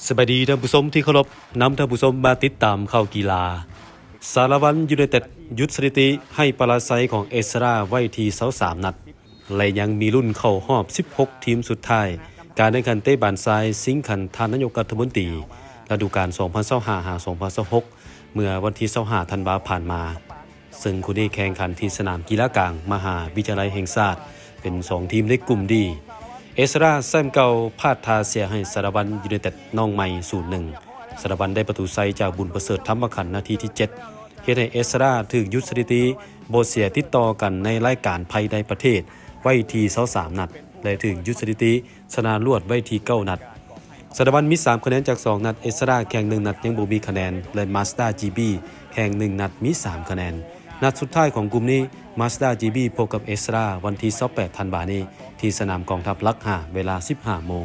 สวัสดีท่านผู้ชมที่เคารพนำท่านผู้ชมมาติดตามข่าวกีฬาสารวัตรยูไนเต็ดยุดสถิติให้ปราศัยของเอสราไว้ที่23นัดและยังมีรุ่นเข้ารอบ16ทีมสุดท้ายการแข่งขันเตะบานทรายสิงคันทานนายกรัฐมนตรีฤดูกาล2025-2026เมื่อวันที่25ธันวาคมผ่านมาซึ่งคู่นี้แข่งขันที่สนามกีฬากลางมหาวิทยาลัยแห่งชาติเป็น2ทีมในกลุ่มดีเอสราแซมเก่าพลาดท่าเสียให้สารวัตรยูไนเต็ดน้องใหม่ 0-1 สารวัตรได้ประตูไซจากบุญประเสริฐธรรมขันธ์นาทีที่7เฮ็ดให้เอสราถูกยุดสถิติบ่เสียติดต่อกันในรายการภายในประเทศไว้ที่23นัดและถูกยุดสถิติชนะรวดไว้ที่9นัดสารวัตรมี3คะแนนจาก2นัดเอสราแข่ง1นัดยังบ่มีคะแนนและมาสด้า GB แข่ง1นัดมี3คะแนนนัดสุดท้ายของกลุ่มนี้มาสด้า GB พบกับเอสราวันที่28ธันวาคมนี้ที่สนามกองทัพลัก5เวลา 15 โมง